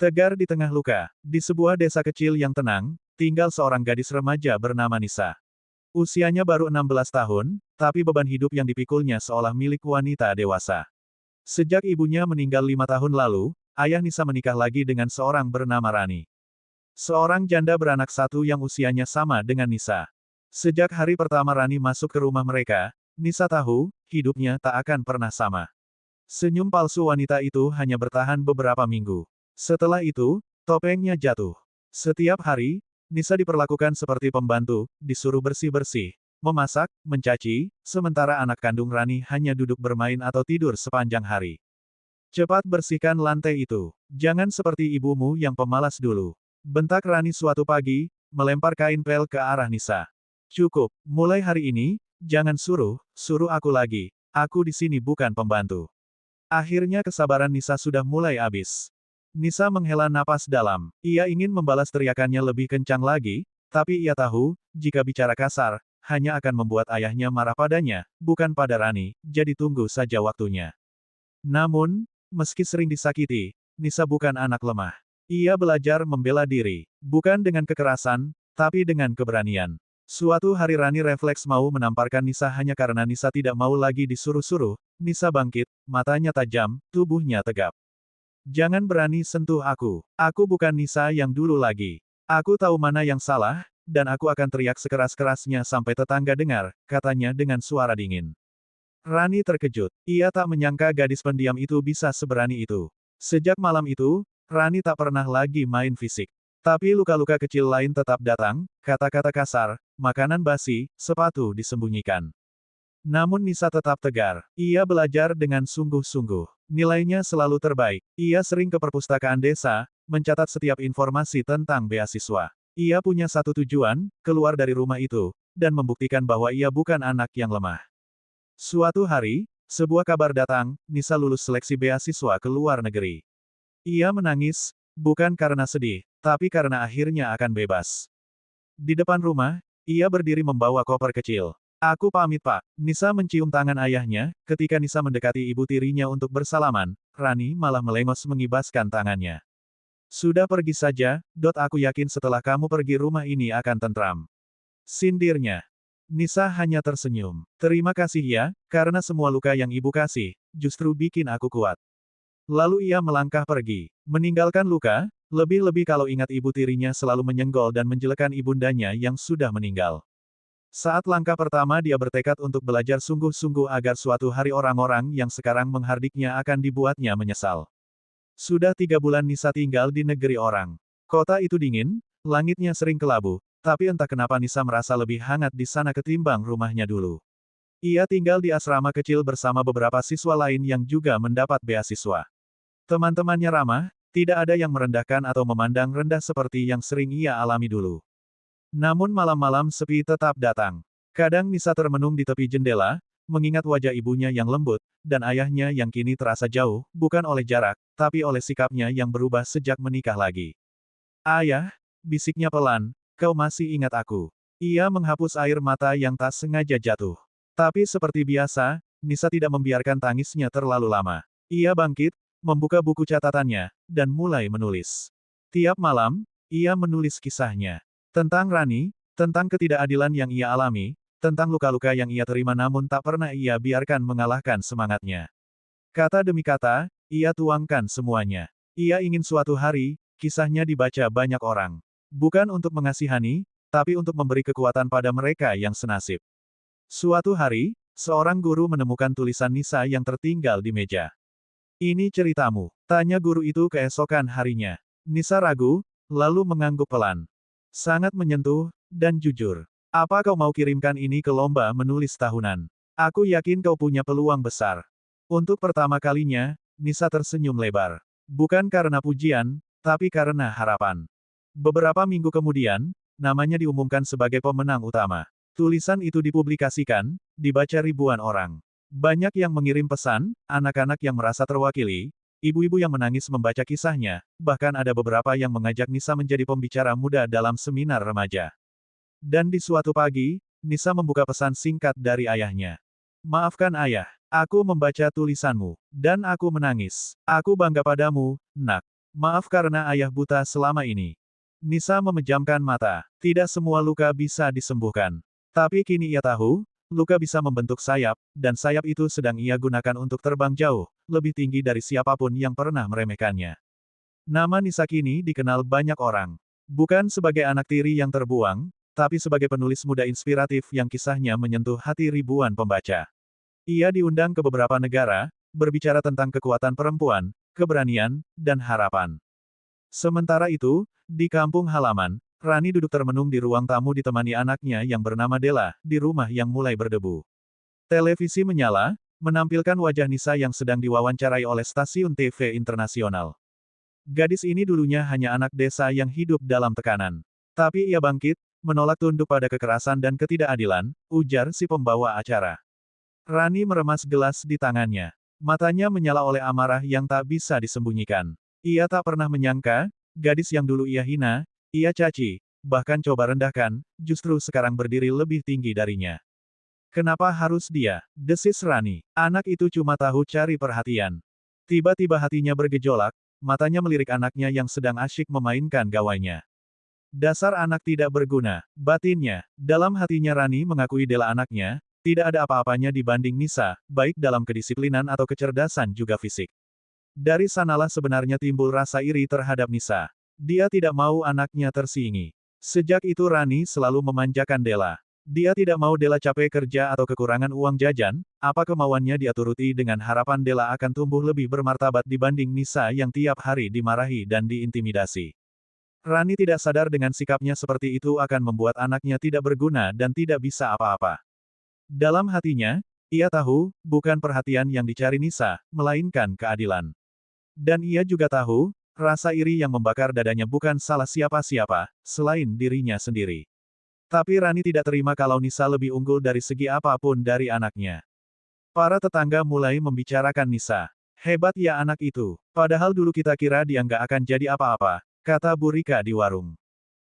Tegar di tengah luka, di sebuah desa kecil yang tenang, tinggal seorang gadis remaja bernama Nisa. Usianya baru 16 tahun, tapi beban hidup yang dipikulnya seolah milik wanita dewasa. Sejak ibunya meninggal 5 tahun lalu, ayah Nisa menikah lagi dengan seorang bernama Rani. Seorang janda beranak satu yang usianya sama dengan Nisa. Sejak hari pertama Rani masuk ke rumah mereka, Nisa tahu, hidupnya tak akan pernah sama. Senyum palsu wanita itu hanya bertahan beberapa minggu. Setelah itu, topengnya jatuh. Setiap hari, Nisa diperlakukan seperti pembantu, disuruh bersih-bersih, memasak, mencaci, sementara anak kandung Rani hanya duduk bermain atau tidur sepanjang hari. Cepat bersihkan lantai itu. Jangan seperti ibumu yang pemalas dulu. Bentak Rani suatu pagi, melempar kain pel ke arah Nisa. Cukup, mulai hari ini, jangan suruh aku lagi. Aku di sini bukan pembantu. Akhirnya kesabaran Nisa sudah mulai habis. Nisa menghela napas dalam. Ia ingin membalas teriakannya lebih kencang lagi, tapi ia tahu, jika bicara kasar, hanya akan membuat ayahnya marah padanya, bukan pada Rani, jadi tunggu saja waktunya. Namun, meski sering disakiti, Nisa bukan anak lemah. Ia belajar membela diri, bukan dengan kekerasan, tapi dengan keberanian. Suatu hari Rani refleks mau menamparkan Nisa hanya karena Nisa tidak mau lagi disuruh-suruh. Nisa bangkit, matanya tajam, tubuhnya tegap. Jangan berani sentuh aku. Aku bukan Nisa yang dulu lagi. Aku tahu mana yang salah, dan aku akan teriak sekeras-kerasnya sampai tetangga dengar, katanya dengan suara dingin. Rani terkejut. Ia tak menyangka gadis pendiam itu bisa seberani itu. Sejak malam itu, Rani tak pernah lagi main fisik. Tapi luka-luka kecil lain tetap datang, kata-kata kasar, makanan basi, sepatu disembunyikan. Namun Nisa tetap tegar. Ia belajar dengan sungguh-sungguh. Nilainya selalu terbaik. Ia sering ke perpustakaan desa, mencatat setiap informasi tentang beasiswa. Ia punya satu tujuan, keluar dari rumah itu, dan membuktikan bahwa ia bukan anak yang lemah. Suatu hari, sebuah kabar datang, Nisa lulus seleksi beasiswa ke luar negeri. Ia menangis, bukan karena sedih, tapi karena akhirnya akan bebas. Di depan rumah, ia berdiri membawa koper kecil. Aku pamit Pak. Nisa mencium tangan ayahnya, ketika Nisa mendekati ibu tirinya untuk bersalaman, Rani malah melengos mengibaskan tangannya. Sudah pergi saja, aku yakin setelah kamu pergi rumah ini akan tentram. Sindirnya. Nisa hanya tersenyum. Terima kasih ya, karena semua luka yang ibu kasih, justru bikin aku kuat. Lalu ia melangkah pergi, meninggalkan luka, lebih-lebih kalau ingat ibu tirinya selalu menyenggol dan menjelekan ibundanya yang sudah meninggal. Saat langkah pertama dia bertekad untuk belajar sungguh-sungguh agar suatu hari orang-orang yang sekarang menghardiknya akan dibuatnya menyesal. Sudah 3 bulan Nisa tinggal di negeri orang. Kota itu dingin, langitnya sering kelabu, tapi entah kenapa Nisa merasa lebih hangat di sana ketimbang rumahnya dulu. Ia tinggal di asrama kecil bersama beberapa siswa lain yang juga mendapat beasiswa. Teman-temannya ramah, tidak ada yang merendahkan atau memandang rendah seperti yang sering ia alami dulu. Namun malam-malam sepi tetap datang. Kadang Nisa termenung di tepi jendela, mengingat wajah ibunya yang lembut, dan ayahnya yang kini terasa jauh, bukan oleh jarak, tapi oleh sikapnya yang berubah sejak menikah lagi. Ayah, bisiknya pelan, kau masih ingat aku. Ia menghapus air mata yang tak sengaja jatuh. Tapi seperti biasa, Nisa tidak membiarkan tangisnya terlalu lama. Ia bangkit, membuka buku catatannya, dan mulai menulis. Tiap malam, ia menulis kisahnya. Tentang Rani, tentang ketidakadilan yang ia alami, tentang luka-luka yang ia terima namun tak pernah ia biarkan mengalahkan semangatnya. Kata demi kata, ia tuangkan semuanya. Ia ingin suatu hari, kisahnya dibaca banyak orang. Bukan untuk mengasihani, tapi untuk memberi kekuatan pada mereka yang senasib. Suatu hari, seorang guru menemukan tulisan Nisa yang tertinggal di meja. Ini ceritamu, tanya guru itu keesokan harinya. Nisa ragu, lalu mengangguk pelan. Sangat menyentuh, dan jujur. Apa kau mau kirimkan ini ke lomba menulis tahunan? Aku yakin kau punya peluang besar. Untuk pertama kalinya, Nisa tersenyum lebar. Bukan karena pujian, tapi karena harapan. Beberapa minggu kemudian, namanya diumumkan sebagai pemenang utama. Tulisan itu dipublikasikan, dibaca ribuan orang. Banyak yang mengirim pesan, anak-anak yang merasa terwakili, ibu-ibu yang menangis membaca kisahnya, bahkan ada beberapa yang mengajak Nisa menjadi pembicara muda dalam seminar remaja. Dan di suatu pagi, Nisa membuka pesan singkat dari ayahnya. Maafkan ayah, aku membaca tulisanmu, dan aku menangis. Aku bangga padamu, nak. Maaf karena ayah buta selama ini. Nisa memejamkan mata. Tidak semua luka bisa disembuhkan. Tapi kini ia tahu, luka bisa membentuk sayap, dan sayap itu sedang ia gunakan untuk terbang jauh, lebih tinggi dari siapapun yang pernah meremehkannya. Nama Nisa kini dikenal banyak orang. Bukan sebagai anak tiri yang terbuang, tapi sebagai penulis muda inspiratif yang kisahnya menyentuh hati ribuan pembaca. Ia diundang ke beberapa negara, berbicara tentang kekuatan perempuan, keberanian, dan harapan. Sementara itu, di kampung halaman, Rani duduk termenung di ruang tamu ditemani anaknya yang bernama Della, di rumah yang mulai berdebu. Televisi menyala, menampilkan wajah Nisa yang sedang diwawancarai oleh stasiun TV internasional. Gadis ini dulunya hanya anak desa yang hidup dalam tekanan. Tapi ia bangkit, menolak tunduk pada kekerasan dan ketidakadilan, ujar si pembawa acara. Rani meremas gelas di tangannya. Matanya menyala oleh amarah yang tak bisa disembunyikan. Ia tak pernah menyangka, gadis yang dulu ia hina, ia caci, bahkan coba rendahkan, justru sekarang berdiri lebih tinggi darinya. Kenapa harus dia? Desis Rani. Anak itu cuma tahu cari perhatian. Tiba-tiba hatinya bergejolak, matanya melirik anaknya yang sedang asyik memainkan gawainya. Dasar anak tidak berguna, batinnya. Dalam hatinya Rani mengakui Della anaknya, tidak ada apa-apanya dibanding Nisa, baik dalam kedisiplinan atau kecerdasan juga fisik. Dari sanalah sebenarnya timbul rasa iri terhadap Nisa. Dia tidak mau anaknya tersingi. Sejak itu Rani selalu memanjakan Della. Dia tidak mau Della capek kerja atau kekurangan uang jajan, apa kemauannya dia turuti dengan harapan Della akan tumbuh lebih bermartabat dibanding Nisa yang tiap hari dimarahi dan diintimidasi. Rani tidak sadar dengan sikapnya seperti itu akan membuat anaknya tidak berguna dan tidak bisa apa-apa. Dalam hatinya, ia tahu, bukan perhatian yang dicari Nisa, melainkan keadilan. Dan ia juga tahu, rasa iri yang membakar dadanya bukan salah siapa-siapa, selain dirinya sendiri. Tapi Rani tidak terima kalau Nisa lebih unggul dari segi apapun dari anaknya. Para tetangga mulai membicarakan Nisa. Hebat ya anak itu. Padahal dulu kita kira dia nggak akan jadi apa-apa, kata Bu Rika di warung.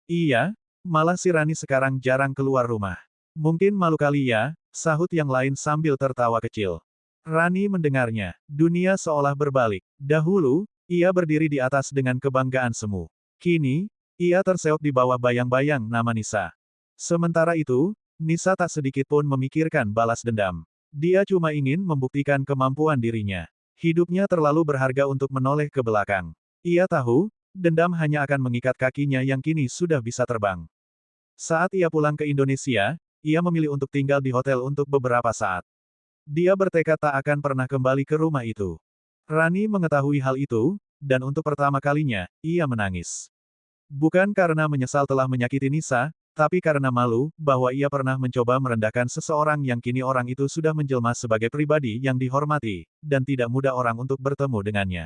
Iya, malah si Rani sekarang jarang keluar rumah. Mungkin malu kali ya, sahut yang lain sambil tertawa kecil. Rani mendengarnya. Dunia seolah berbalik. Dahulu, ia berdiri di atas dengan kebanggaan semu. Kini, ia terseok di bawah bayang-bayang nama Nisa. Sementara itu, Nisa tak sedikit pun memikirkan balas dendam. Dia cuma ingin membuktikan kemampuan dirinya. Hidupnya terlalu berharga untuk menoleh ke belakang. Ia tahu, dendam hanya akan mengikat kakinya yang kini sudah bisa terbang. Saat ia pulang ke Indonesia, ia memilih untuk tinggal di hotel untuk beberapa saat. Dia bertekad tak akan pernah kembali ke rumah itu. Rani mengetahui hal itu, dan untuk pertama kalinya, ia menangis. Bukan karena menyesal telah menyakiti Nisa, tapi karena malu, bahwa ia pernah mencoba merendahkan seseorang yang kini orang itu sudah menjelma sebagai pribadi yang dihormati, dan tidak mudah orang untuk bertemu dengannya.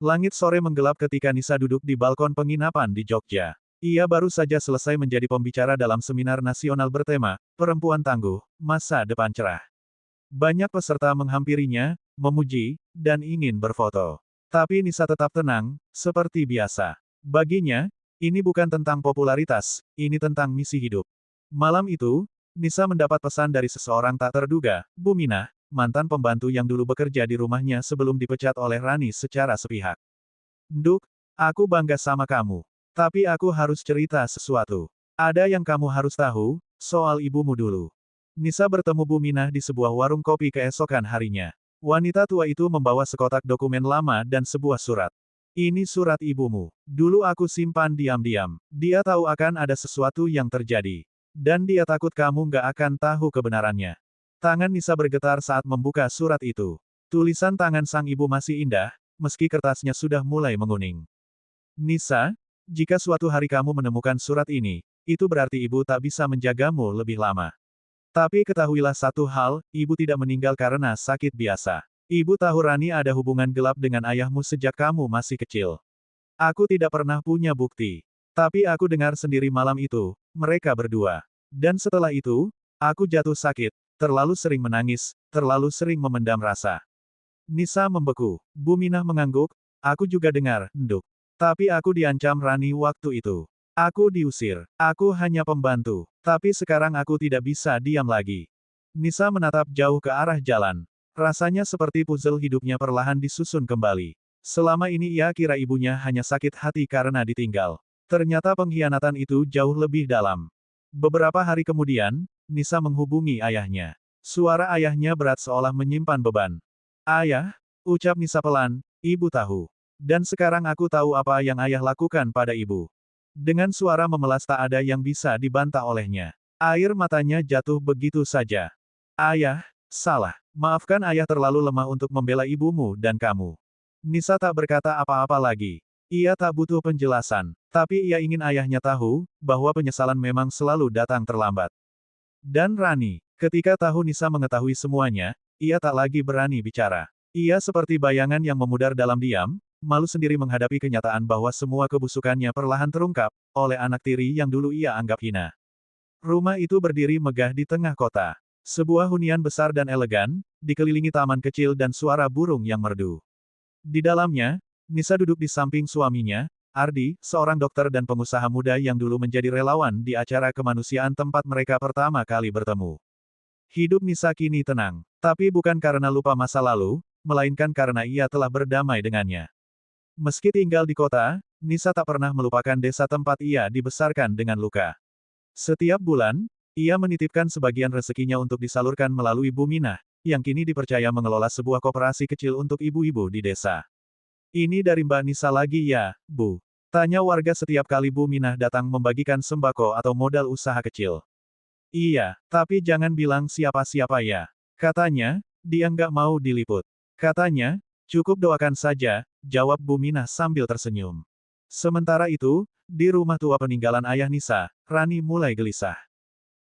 Langit sore menggelap ketika Nisa duduk di balkon penginapan di Jogja. Ia baru saja selesai menjadi pembicara dalam seminar nasional bertema, Perempuan Tangguh, Masa Depan Cerah. Banyak peserta menghampirinya, memuji, dan ingin berfoto. Tapi Nisa tetap tenang, seperti biasa. Baginya, ini bukan tentang popularitas, ini tentang misi hidup. Malam itu, Nisa mendapat pesan dari seseorang tak terduga, Bu Minah, mantan pembantu yang dulu bekerja di rumahnya sebelum dipecat oleh Rani secara sepihak. Nduk, aku bangga sama kamu. Tapi aku harus cerita sesuatu. Ada yang kamu harus tahu, soal ibumu dulu. Nisa bertemu Bu Minah di sebuah warung kopi keesokan harinya. Wanita tua itu membawa sekotak dokumen lama dan sebuah surat. Ini surat ibumu. Dulu aku simpan diam-diam. Dia tahu akan ada sesuatu yang terjadi. Dan dia takut kamu nggak akan tahu kebenarannya. Tangan Nisa bergetar saat membuka surat itu. Tulisan tangan sang ibu masih indah, meski kertasnya sudah mulai menguning. Nisa, jika suatu hari kamu menemukan surat ini, itu berarti ibu tak bisa menjagamu lebih lama. Tapi ketahuilah satu hal, ibu tidak meninggal karena sakit biasa. Ibu tahu Rani ada hubungan gelap dengan ayahmu sejak kamu masih kecil. Aku tidak pernah punya bukti. Tapi aku dengar sendiri malam itu, mereka berdua. Dan setelah itu, aku jatuh sakit, terlalu sering menangis, terlalu sering memendam rasa. Nisa membeku. Bu Minah mengangguk, aku juga dengar, Nduk. Tapi aku diancam Rani waktu itu. Aku diusir. Aku hanya pembantu. Tapi sekarang aku tidak bisa diam lagi. Nisa menatap jauh ke arah jalan. Rasanya seperti puzzle hidupnya perlahan disusun kembali. Selama ini ia kira ibunya hanya sakit hati karena ditinggal. Ternyata pengkhianatan itu jauh lebih dalam. Beberapa hari kemudian, Nisa menghubungi ayahnya. Suara ayahnya berat seolah menyimpan beban. Ayah, ucap Nisa pelan, ibu tahu. Dan sekarang aku tahu apa yang ayah lakukan pada ibu. Dengan suara memelas tak ada yang bisa dibantah olehnya. Air matanya jatuh begitu saja. Ayah, salah. Maafkan ayah terlalu lemah untuk membela ibumu dan kamu. Nisa tak berkata apa-apa lagi. Ia tak butuh penjelasan. Tapi ia ingin ayahnya tahu, bahwa penyesalan memang selalu datang terlambat. Dan Rani, ketika tahu Nisa mengetahui semuanya, ia tak lagi berani bicara. Ia seperti bayangan yang memudar dalam diam, malu sendiri menghadapi kenyataan bahwa semua kebusukannya perlahan terungkap, oleh anak tiri yang dulu ia anggap hina. Rumah itu berdiri megah di tengah kota. Sebuah hunian besar dan elegan, dikelilingi taman kecil dan suara burung yang merdu. Di dalamnya, Nisa duduk di samping suaminya, Ardi, seorang dokter dan pengusaha muda yang dulu menjadi relawan di acara kemanusiaan tempat mereka pertama kali bertemu. Hidup Nisa kini tenang, tapi bukan karena lupa masa lalu, melainkan karena ia telah berdamai dengannya. Meski tinggal di kota, Nisa tak pernah melupakan desa tempat ia dibesarkan dengan luka. Setiap bulan, ia menitipkan sebagian rezekinya untuk disalurkan melalui Bu Minah, yang kini dipercaya mengelola sebuah koperasi kecil untuk ibu-ibu di desa. Ini dari Mbak Nisa lagi ya, Bu? Tanya warga setiap kali Bu Minah datang membagikan sembako atau modal usaha kecil. Iya, tapi jangan bilang siapa-siapa ya. Katanya, dia nggak mau diliput. Katanya, cukup doakan saja, jawab Bu Minah sambil tersenyum. Sementara itu, di rumah tua peninggalan ayah Nisa, Rani mulai gelisah.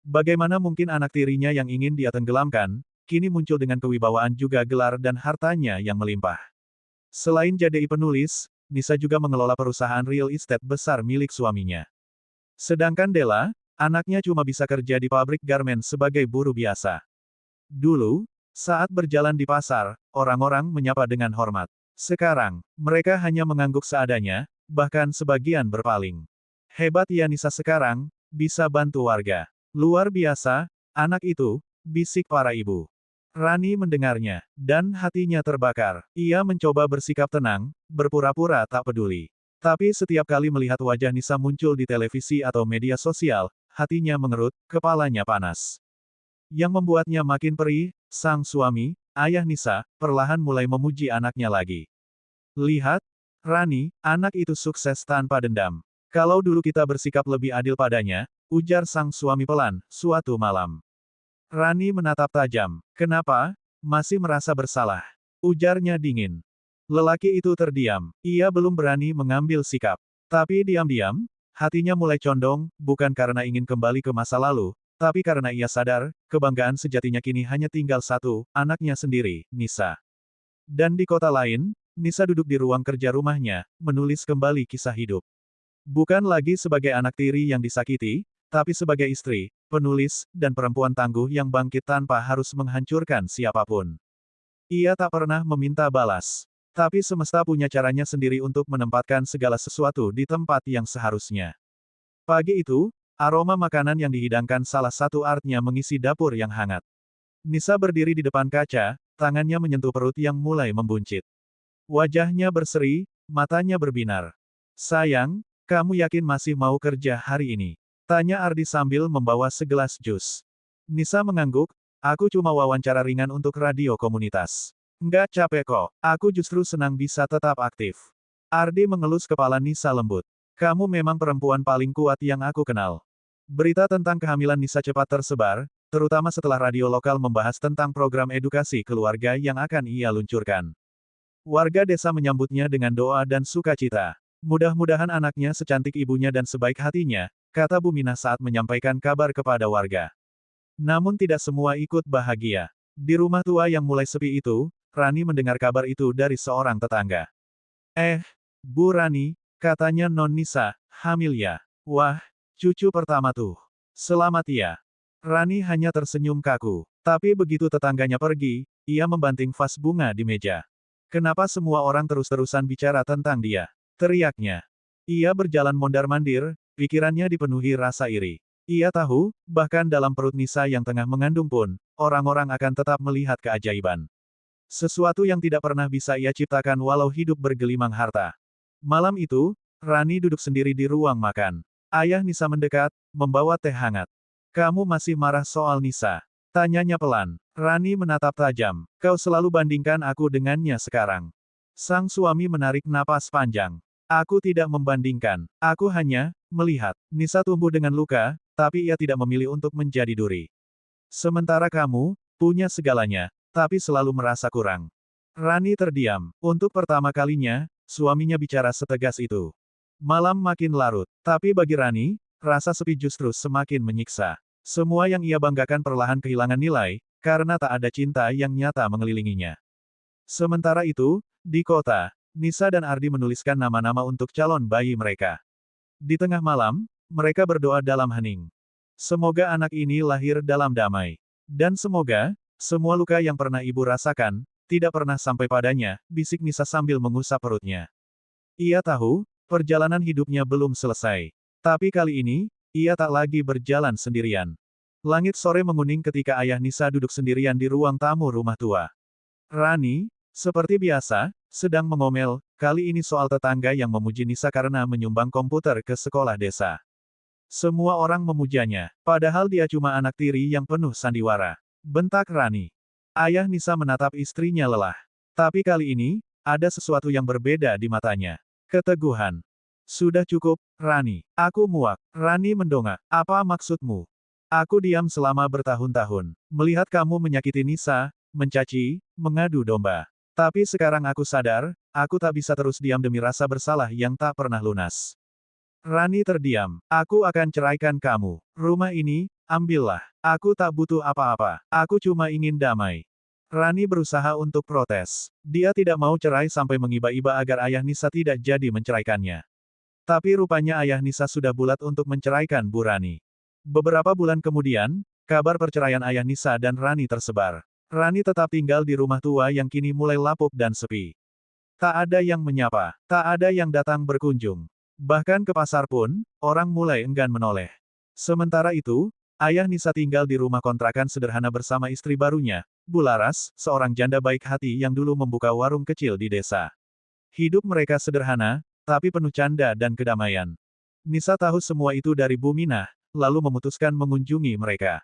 Bagaimana mungkin anak tirinya yang ingin dia tenggelamkan, kini muncul dengan kewibawaan juga gelar dan hartanya yang melimpah. Selain jadi penulis, Nisa juga mengelola perusahaan real estate besar milik suaminya. Sedangkan Della, anaknya cuma bisa kerja di pabrik garmen sebagai buruh biasa. Dulu, saat berjalan di pasar, orang-orang menyapa dengan hormat. Sekarang, mereka hanya mengangguk seadanya, bahkan sebagian berpaling. Hebat ya Nisa sekarang, bisa bantu warga. Luar biasa, anak itu, bisik para ibu. Rani mendengarnya, dan hatinya terbakar. Ia mencoba bersikap tenang, berpura-pura tak peduli. Tapi setiap kali melihat wajah Nisa muncul di televisi atau media sosial, hatinya mengerut, kepalanya panas. Yang membuatnya makin perih, sang suami, ayah Nisa, perlahan mulai memuji anaknya lagi. Lihat, Rani, anak itu sukses tanpa dendam. Kalau dulu kita bersikap lebih adil padanya, ujar sang suami pelan, suatu malam. Rani menatap tajam. Kenapa? Masih merasa bersalah. Ujarnya dingin. Lelaki itu terdiam. Ia belum berani mengambil sikap. Tapi diam-diam, hatinya mulai condong, bukan karena ingin kembali ke masa lalu, tapi karena ia sadar, kebanggaan sejatinya kini hanya tinggal satu, anaknya sendiri, Nisa. Dan di kota lain, Nisa duduk di ruang kerja rumahnya, menulis kembali kisah hidup. Bukan lagi sebagai anak tiri yang disakiti, tapi sebagai istri, penulis, dan perempuan tangguh yang bangkit tanpa harus menghancurkan siapapun. Ia tak pernah meminta balas. Tapi semesta punya caranya sendiri untuk menempatkan segala sesuatu di tempat yang seharusnya. Pagi itu, aroma makanan yang dihidangkan salah satu artnya mengisi dapur yang hangat. Nisa berdiri di depan kaca, tangannya menyentuh perut yang mulai membuncit. Wajahnya berseri, matanya berbinar. Sayang, kamu yakin masih mau kerja hari ini? Tanya Ardi sambil membawa segelas jus. Nisa mengangguk, aku cuma wawancara ringan untuk radio komunitas. Nggak capek kok, aku justru senang bisa tetap aktif. Ardi mengelus kepala Nisa lembut. Kamu memang perempuan paling kuat yang aku kenal. Berita tentang kehamilan Nisa cepat tersebar, terutama setelah radio lokal membahas tentang program edukasi keluarga yang akan ia luncurkan. Warga desa menyambutnya dengan doa dan sukacita. Mudah-mudahan anaknya secantik ibunya dan sebaik hatinya, kata Bu Minah saat menyampaikan kabar kepada warga. Namun tidak semua ikut bahagia. Di rumah tua yang mulai sepi itu, Rani mendengar kabar itu dari seorang tetangga. Bu Rani, katanya Non Nisa, hamil ya. Wah, cucu pertama tuh. Selamat ya. Rani hanya tersenyum kaku. Tapi begitu tetangganya pergi, ia membanting vas bunga di meja. Kenapa semua orang terus-terusan bicara tentang dia? Teriaknya. Ia berjalan mondar-mandir, pikirannya dipenuhi rasa iri. Ia tahu, bahkan dalam perut Nisa yang tengah mengandung pun, orang-orang akan tetap melihat keajaiban. Sesuatu yang tidak pernah bisa ia ciptakan walau hidup bergelimang harta. Malam itu, Rani duduk sendiri di ruang makan. Ayah Nisa mendekat, membawa teh hangat. Kamu masih marah soal Nisa? Tanyanya pelan. Rani menatap tajam. Kau selalu bandingkan aku dengannya sekarang. Sang suami menarik napas panjang. Aku tidak membandingkan. Aku hanya melihat. Nisa tumbuh dengan luka, tapi ia tidak memilih untuk menjadi duri. Sementara kamu punya segalanya, tapi selalu merasa kurang. Rani terdiam. Untuk pertama kalinya, suaminya bicara setegas itu. Malam makin larut, tapi bagi Rani, rasa sepi justru semakin menyiksa. Semua yang ia banggakan perlahan kehilangan nilai, karena tak ada cinta yang nyata mengelilinginya. Sementara itu, di kota, Nisa dan Ardi menuliskan nama-nama untuk calon bayi mereka. Di tengah malam, mereka berdoa dalam hening. Semoga anak ini lahir dalam damai. Dan semoga, semua luka yang pernah ibu rasakan, tidak pernah sampai padanya, bisik Nisa sambil mengusap perutnya. Ia tahu, perjalanan hidupnya belum selesai. Tapi kali ini, ia tak lagi berjalan sendirian. Langit sore menguning ketika ayah Nisa duduk sendirian di ruang tamu rumah tua. Rani, seperti biasa, sedang mengomel, kali ini soal tetangga yang memuji Nisa karena menyumbang komputer ke sekolah desa. Semua orang memujanya, padahal dia cuma anak tiri yang penuh sandiwara. Bentak Rani. Ayah Nisa menatap istrinya lelah. Tapi kali ini, ada sesuatu yang berbeda di matanya. Keteguhan. Sudah cukup, Rani. Aku muak. Rani mendongak. Apa maksudmu? Aku diam selama bertahun-tahun. Melihat kamu menyakiti Nisa, mencaci, mengadu domba. Tapi sekarang aku sadar, aku tak bisa terus diam demi rasa bersalah yang tak pernah lunas. Rani terdiam. Aku akan ceraikan kamu. Rumah ini, ambillah. Aku tak butuh apa-apa. Aku cuma ingin damai. Rani berusaha untuk protes. Dia tidak mau cerai sampai mengiba-iba agar ayah Nisa tidak jadi menceraikannya. Tapi rupanya ayah Nisa sudah bulat untuk menceraikan Bu Rani. Beberapa bulan kemudian, kabar perceraian ayah Nisa dan Rani tersebar. Rani tetap tinggal di rumah tua yang kini mulai lapuk dan sepi. Tak ada yang menyapa, tak ada yang datang berkunjung. Bahkan ke pasar pun, orang mulai enggan menoleh. Sementara itu, ayah Nisa tinggal di rumah kontrakan sederhana bersama istri barunya, Bu Laras, seorang janda baik hati yang dulu membuka warung kecil di desa. Hidup mereka sederhana, tapi penuh canda dan kedamaian. Nisa tahu semua itu dari Bu Minah, lalu memutuskan mengunjungi mereka.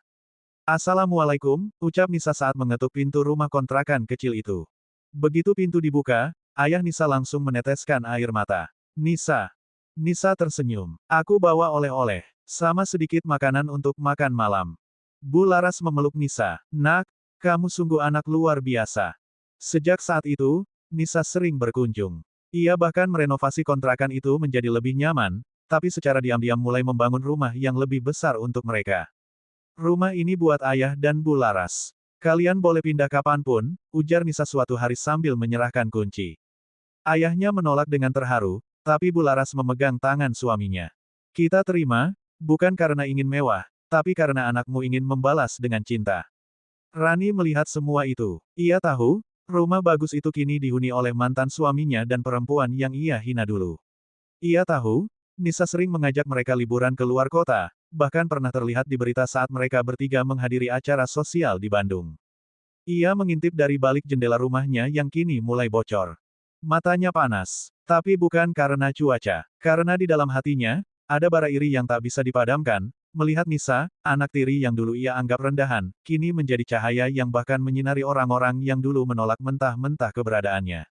Assalamualaikum, ucap Nisa saat mengetuk pintu rumah kontrakan kecil itu. Begitu pintu dibuka, ayah Nisa langsung meneteskan air mata. Nisa. Nisa tersenyum. Aku bawa oleh-oleh. Sama sedikit makanan untuk makan malam. Bu Laras memeluk Nisa. Nak, kamu sungguh anak luar biasa. Sejak saat itu, Nisa sering berkunjung. Ia bahkan merenovasi kontrakan itu menjadi lebih nyaman, tapi secara diam-diam mulai membangun rumah yang lebih besar untuk mereka. Rumah ini buat ayah dan Bu Laras. Kalian boleh pindah kapanpun, ujar Nisa suatu hari sambil menyerahkan kunci. Ayahnya menolak dengan terharu, tapi Bu Laras memegang tangan suaminya. Kita terima, bukan karena ingin mewah, tapi karena anakmu ingin membalas dengan cinta. Rani melihat semua itu. Ia tahu, rumah bagus itu kini dihuni oleh mantan suaminya dan perempuan yang ia hina dulu. Ia tahu, Nisa sering mengajak mereka liburan ke luar kota, bahkan pernah terlihat di berita saat mereka bertiga menghadiri acara sosial di Bandung. Ia mengintip dari balik jendela rumahnya yang kini mulai bocor. Matanya panas. Tapi bukan karena cuaca. Karena di dalam hatinya, ada bara iri yang tak bisa dipadamkan, melihat Nisa, anak tiri yang dulu ia anggap rendahan, kini menjadi cahaya yang bahkan menyinari orang-orang yang dulu menolak mentah-mentah keberadaannya.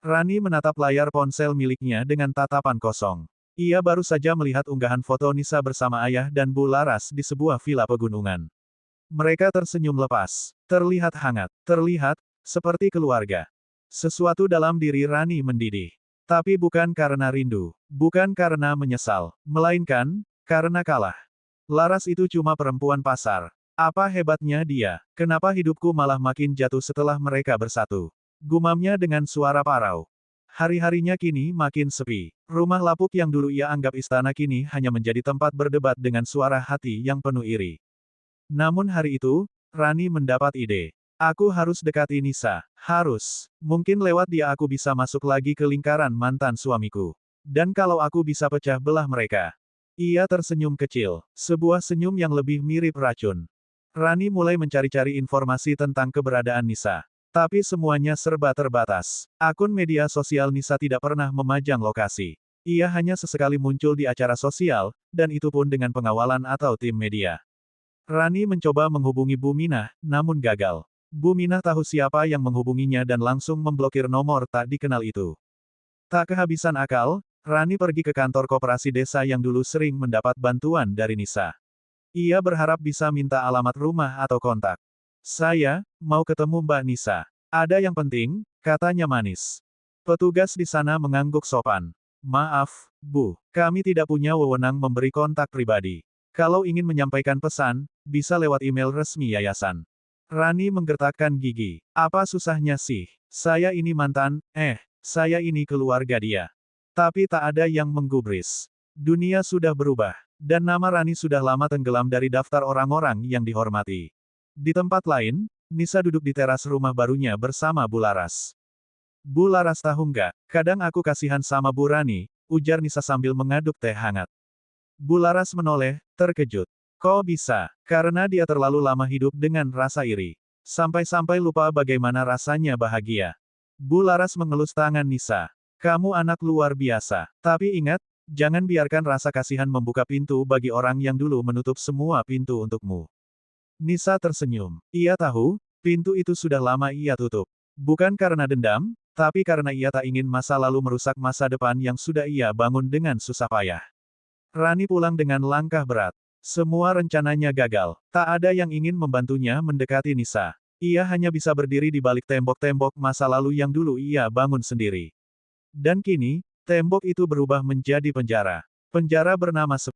Rani menatap layar ponsel miliknya dengan tatapan kosong. Ia baru saja melihat unggahan foto Nisa bersama ayah dan Bu Laras di sebuah villa pegunungan. Mereka tersenyum lepas. Terlihat hangat. Terlihat seperti keluarga. Sesuatu dalam diri Rani mendidih. Tapi bukan karena rindu. Bukan karena menyesal. Melainkan, karena kalah. Laras itu cuma perempuan pasar. Apa hebatnya dia? Kenapa hidupku malah makin jatuh setelah mereka bersatu? Gumamnya dengan suara parau. Hari-harinya kini makin sepi. Rumah lapuk yang dulu ia anggap istana kini hanya menjadi tempat berdebat dengan suara hati yang penuh iri. Namun hari itu, Rani mendapat ide. Aku harus dekati Nisa. Harus. Mungkin lewat dia aku bisa masuk lagi ke lingkaran mantan suamiku. Dan kalau aku bisa pecah belah mereka. Ia tersenyum kecil. Sebuah senyum yang lebih mirip racun. Rani mulai mencari-cari informasi tentang keberadaan Nisa. Tapi semuanya serba terbatas. Akun media sosial Nisa tidak pernah memajang lokasi. Ia hanya sesekali muncul di acara sosial, dan itu pun dengan pengawalan atau tim media. Rani mencoba menghubungi Bu Minah, namun gagal. Bu Minah tahu siapa yang menghubunginya dan langsung memblokir nomor tak dikenal itu. Tak kehabisan akal, Rani pergi ke kantor koperasi desa yang dulu sering mendapat bantuan dari Nisa. Ia berharap bisa minta alamat rumah atau kontak. Saya mau ketemu Mbak Nisa. Ada yang penting, katanya manis. Petugas di sana mengangguk sopan. Maaf, Bu, kami tidak punya wewenang memberi kontak pribadi. Kalau ingin menyampaikan pesan, bisa lewat email resmi yayasan. Rani menggertakkan gigi. Apa susahnya sih? Saya ini mantan, saya ini keluarga dia. Tapi tak ada yang menggubris. Dunia sudah berubah, dan nama Rani sudah lama tenggelam dari daftar orang-orang yang dihormati. Di tempat lain, Nisa duduk di teras rumah barunya bersama Bu Laras. Bu Laras tahu nggak, kadang aku kasihan sama Bu Rani, ujar Nisa sambil mengaduk teh hangat. Bu Laras menoleh, terkejut. Kok bisa? Karena dia terlalu lama hidup dengan rasa iri. Sampai-sampai lupa bagaimana rasanya bahagia. Bu Laras mengelus tangan Nisa. Kamu anak luar biasa. Tapi ingat, jangan biarkan rasa kasihan membuka pintu bagi orang yang dulu menutup semua pintu untukmu. Nisa tersenyum. Ia tahu, pintu itu sudah lama ia tutup. Bukan karena dendam, tapi karena ia tak ingin masa lalu merusak masa depan yang sudah ia bangun dengan susah payah. Rani pulang dengan langkah berat. Semua rencananya gagal. Tak ada yang ingin membantunya mendekati Nisa. Ia hanya bisa berdiri di balik tembok-tembok masa lalu yang dulu ia bangun sendiri. Dan kini, tembok itu berubah menjadi penjara. Penjara bernama